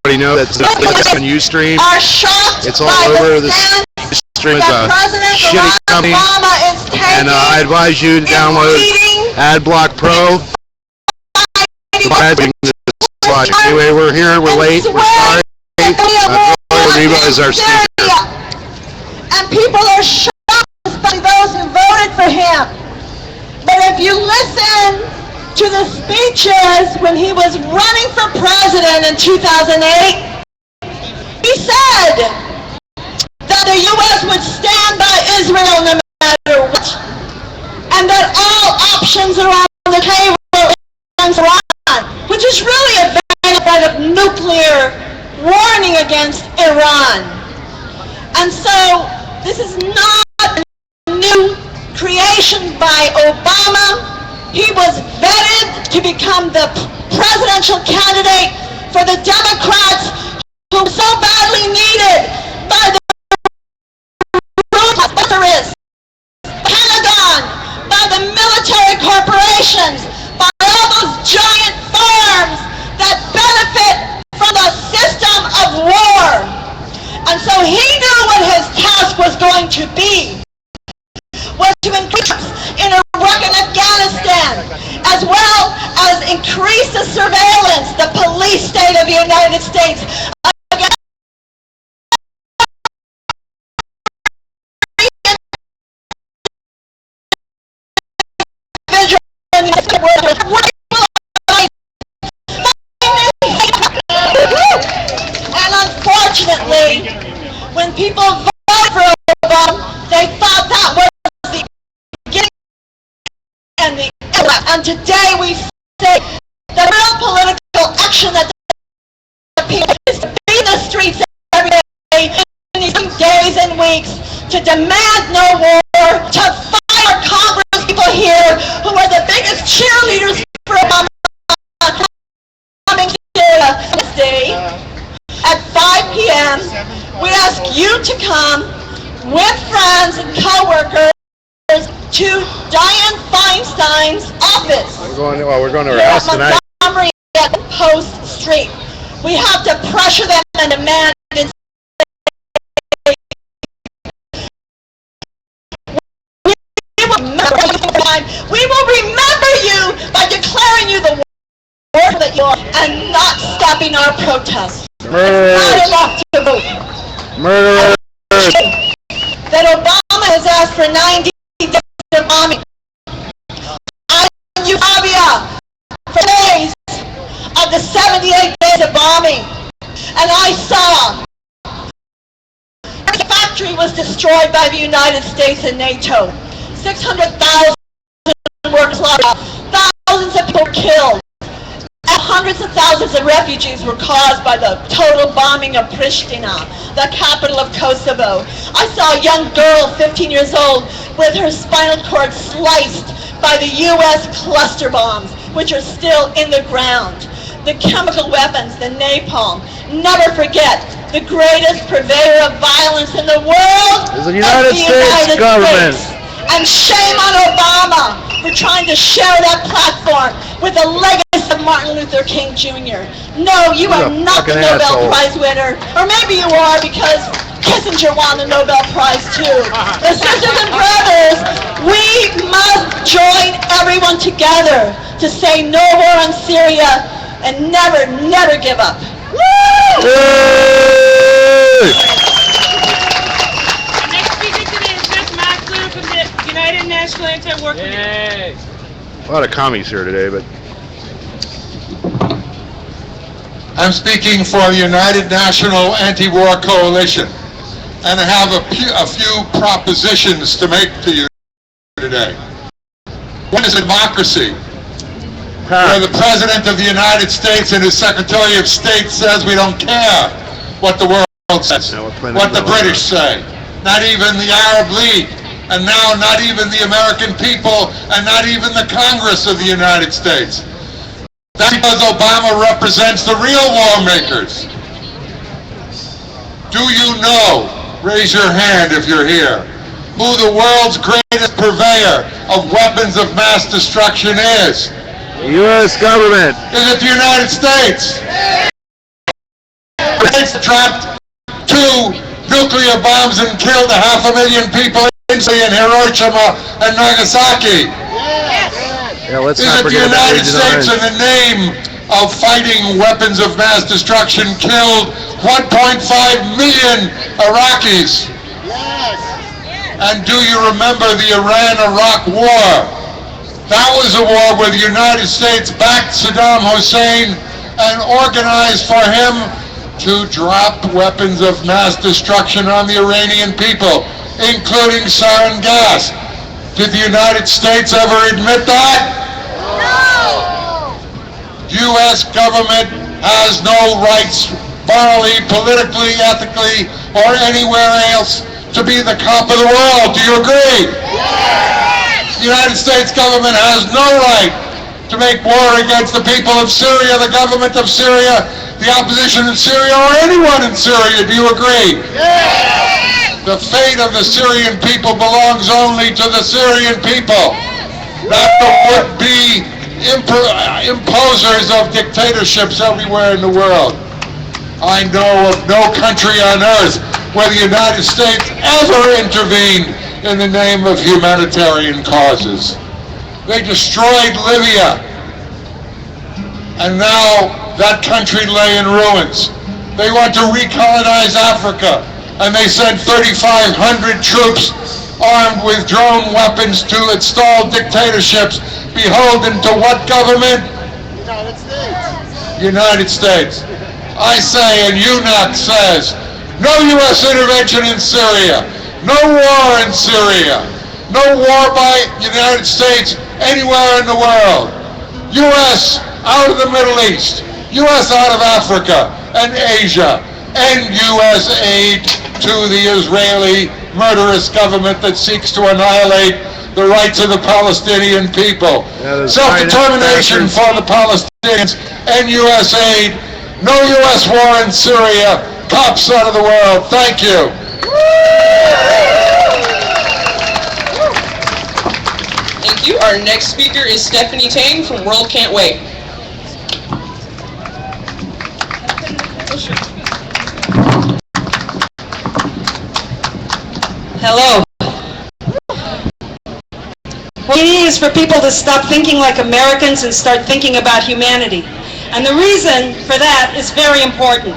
everybody know that it's on Ustream. It's all over the stream. It's a shitty company. And I advise you to download AdBlock Pro. Anyway, we're here. We're late. We're sorry. Reba is our speaker. And people are shocked, especially those who voted for him. But if you listen to the speeches when he was running for president in 2008, he said that the U.S. would stand by Israel no matter what, and that all options are on the table against Iran, which is really a kind of nuclear warning against Iran. And so this is not a new creation by Obama. He was vetted to become the presidential candidate for the Democrats, who are so badly needed by the Pentagon, by the military corporations, by all those giant firms that benefit from the system of war. And so he knew what his task was going to be, was to increase in Iraq and Afghanistan, as well as increase the surveillance, the police state of the United States against and unfortunately, when people voted for Obama, they thought that was the beginning and the end. And today we say the real political action that the people is to be in the streets every day in these days and weeks to demand no war, to fire Congress people here who are the biggest cheerleaders for Obama coming here this day at 5 p.m. We ask you to come with friends and co-workers to Dianne Feinstein's office. We're going to her house tonight. Montgomery at Post Street. We have to pressure them and demand and say, we will remember you by declaring you the war that you are and not stopping our protests. Murderers. Not enough to vote. Murderers. That Obama has asked for 90 days of bombing. I in Yugoslavia for days of the 78 days of bombing. And I saw the factory was destroyed by the United States and NATO. 600,000 workers lost, thousands of people killed. And hundreds of thousands of refugees were caused by the total bombing of Pristina, the capital of Kosovo. I saw a young girl, 15 years old, with her spinal cord sliced by the U.S. cluster bombs, which are still in the ground. The chemical weapons, the napalm. Never forget, the greatest purveyor of violence in the world is the United States government. And shame on Obama for trying to share that platform with the legacy of Martin Luther King Jr. No, you are not the Nobel Prize winner. Or maybe you are because Kissinger won the Nobel Prize too. The sisters and brothers, we must join everyone together to say no war on Syria and never, never give up. Woo! United National Anti-War Committee. A lot of commies here today, but I'm speaking for the United National Anti-War Coalition, and I have a few propositions to make to you today. One is democracy, where the President of the United States and his Secretary of State says we don't care what the world says, what the British say, not even the Arab League. And now not even the American people and not even the Congress of the United States. That's because Obama represents the real war makers. Do you know, raise your hand if you're here, who the world's greatest purveyor of weapons of mass destruction is? The U.S. government. Is it the United States? States dropped 2 nuclear bombs and killed 500,000 people in Hiroshima and Nagasaki? Yeah, let's Is not it the forget about United Agent States, in Orange. the name of fighting weapons of mass destruction, killed 1.5 million Iraqis? And do you remember the Iran-Iraq War? That was a war where the United States backed Saddam Hussein and organized for him to drop weapons of mass destruction on the Iranian people, including sarin gas. Did the United States ever admit that? No! U.S. government has no rights, morally, politically, ethically, or anywhere else to be the cop of the world. Do you agree? Yes! The United States government has no right to make war against the people of Syria, the government of Syria, the opposition in Syria, or anyone in Syria. Do you agree? Yes! The fate of the Syrian people belongs only to the Syrian people, not the would-be imposers of dictatorships everywhere in the world. I know of no country on earth where the United States ever intervened in the name of humanitarian causes. They destroyed Libya, and now that country lay in ruins. They want to recolonize Africa, and they sent 3,500 troops armed with drone weapons to install dictatorships beholden to what government? United States. United States. I say, and UNOC says, no U.S. intervention in Syria, no war in Syria, no war by the United States anywhere in the world. U.S. out of the Middle East, U.S. out of Africa and Asia, and U.S. aid to the Israeli murderous government that seeks to annihilate the rights of the Palestinian people. Self-determination for the Palestinians and U.S. aid. No U.S. war in Syria. Cops out of the world. Thank you. Thank you. Our next speaker is Stephanie Tang from World Can't Wait. Hello. What we need is for people to stop thinking like Americans and start thinking about humanity. And the reason for that is very important.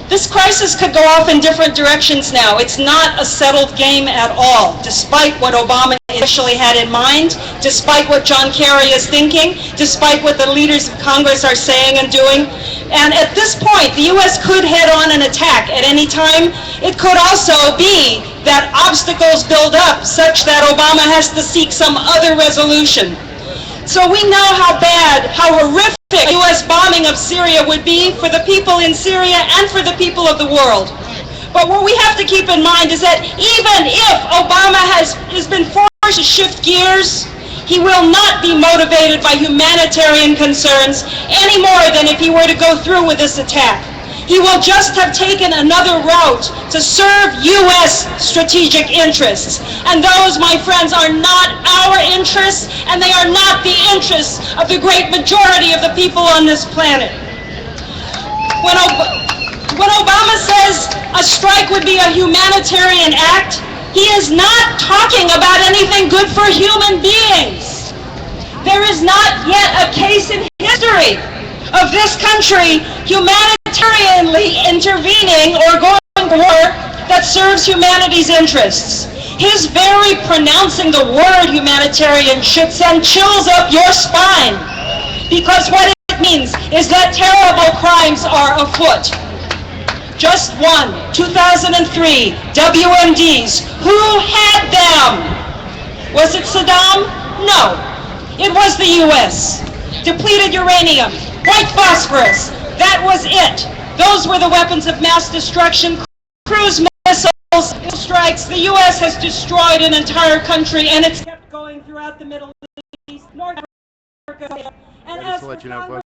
This crisis could go off in different directions now. It's not a settled game at all, despite what Obama initially had in mind, despite what John Kerry is thinking, despite what the leaders of Congress are saying and doing. And at this point, the U.S. could head on an attack at any time. It could also be that obstacles build up such that Obama has to seek some other resolution. So we know how bad, how horrific a U.S. bombing of Syria would be for the people in Syria and for the people of the world. But what we have to keep in mind is that even if Obama has been forced to shift gears, he will not be motivated by humanitarian concerns any more than if he were to go through with this attack. He will just have taken another route to serve U.S. strategic interests. And those, my friends, are not our interests, and they are not the interests of the great majority of the people on this planet. When Obama says a strike would be a humanitarian act, he is not talking about anything good for human beings. There is not yet a case in history of this country humanitarianly intervening or going to war that serves humanity's interests. His very pronouncing the word humanitarian should send chills up your spine, because what it means is that terrible crimes are afoot. Just one, 2003, WMDs. Who had them? Was it Saddam? No. It was the U.S. Depleted uranium, white phosphorus. That was it. Those were the weapons of mass destruction. Cruise missiles, strikes. The U.S. has destroyed an entire country, and it's kept going throughout the Middle East, North Africa. And as for Congress,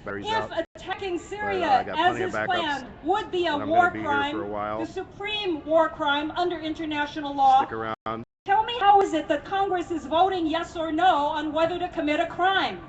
if attacking Syria, as is planned, would be a war crime, the supreme war crime under international law, tell me how is it that Congress is voting yes or no on whether to commit a crime?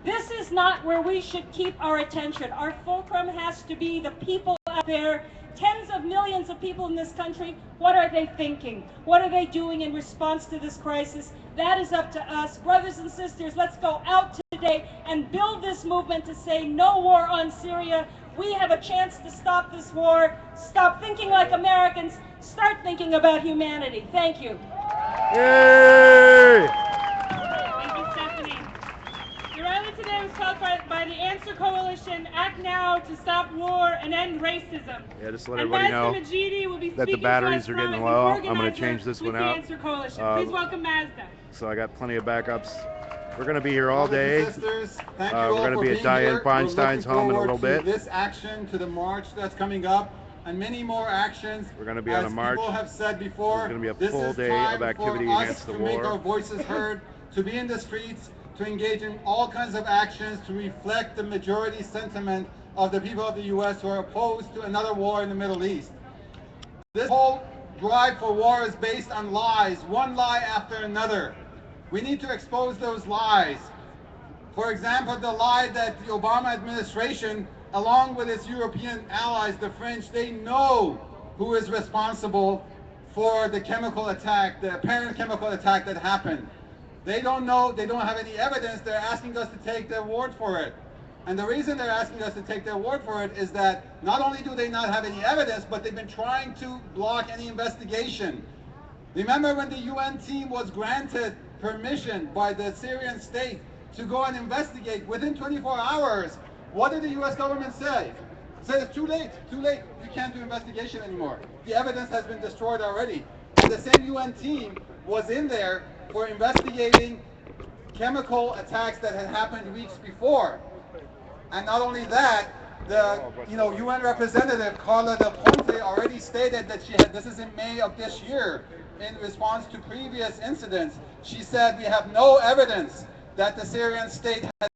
This is not where we should keep our attention. Our fulcrum has to be the people out there, tens of millions of people in this country. What are they thinking? What are they doing in response to this crisis? That is up to us. Brothers and sisters, let's go out today and build this movement to say no war on Syria. We have a chance to stop this war. Stop thinking like Americans. Start thinking about humanity. Thank you. Yay! Thank you, Stephanie. The rally today was called by the Answer Coalition, Act Now to Stop War and End Racism. Yeah, just let everybody know that the batteries are getting low. I'm going to change this one out. Please welcome Mazda. So I got plenty of backups. We're going to be here all day. Sisters, thank you We're all going to for be at being Dianne here. Feinstein's home in a little bit. This action, to the march that's coming up, and many more actions. We're going to be on a march. As people have said before, It's going to be a this full is day time of activity for us against the to make war. our voices heard, to be in the streets, to engage in all kinds of actions to reflect the majority sentiment of the people of the U.S. who are opposed to another war in the Middle East. This whole drive for war is based on lies, one lie after another. We need to expose those lies. For example, the lie that the Obama administration, along with its European allies, the French, they know who is responsible for the chemical attack, the apparent chemical attack that happened. They don't know, they don't have any evidence, they're asking us to take their word for it. And the reason they're asking us to take their word for it is that not only do they not have any evidence, but they've been trying to block any investigation. Remember when the UN team was granted permission by the Syrian state to go and investigate within 24 hours, what did the US government say? It said it's too late, you can't do investigation anymore. The evidence has been destroyed already. And the same UN team was in there for investigating chemical attacks that had happened weeks before. And not only that, the UN representative Carla Del Ponte already stated that this is in May of this year, in response to previous incidents. She said we have no evidence that the Syrian state had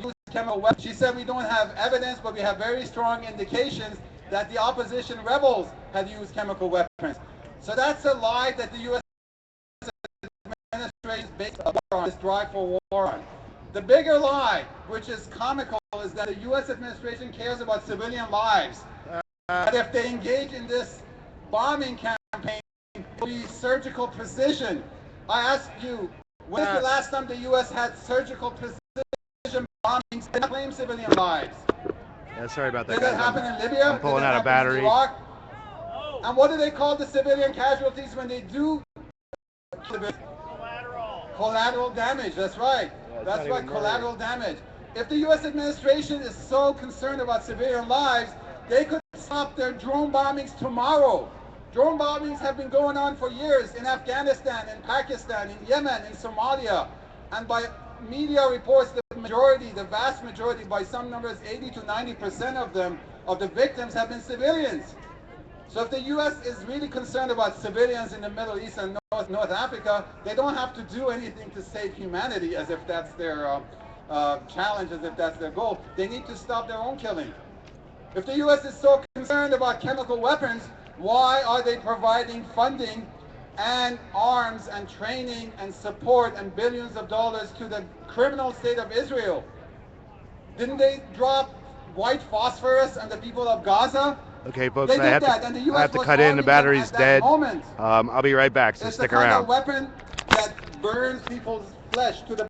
used chemical weapons. She said we don't have evidence, but we have very strong indications that the opposition rebels had used chemical weapons. So that's a lie that the U.S. administration is based on this drive for war on. The bigger lie, which is comical, is that the U.S. administration cares about civilian lives. That if they engage in this bombing campaign, it will be surgical precision. I ask you, when's the last time the U.S. had surgical precision bombings that claim civilian lives? Yeah, sorry about that, Did that happen in Libya? I'm pulling Did that out a happen battery. in Iraq? And what do they call the civilian casualties when they do? Collateral damage, that's right. That's right, collateral damage. If the U.S. administration is so concerned about civilian lives, they could stop their drone bombings tomorrow. Drone bombings have been going on for years in Afghanistan, in Pakistan, in Yemen, in Somalia. And by media reports, the vast majority, by some numbers, 80 to 90% of them, of the victims have been civilians. So if the U.S. is really concerned about civilians in the Middle East and North Africa, they don't have to do anything to save humanity as if that's their challenge, as if that's their goal. They need to stop their own killing. If the U.S. is so concerned about chemical weapons, why are they providing funding and arms and training and support and billions of dollars to the criminal state of Israel? Didn't they drop white phosphorus on the people of Gaza? Okay, folks, I have to cut in. The battery's dead. I'll be right back, so it's stick the kind around. of weapon that burns people's flesh to the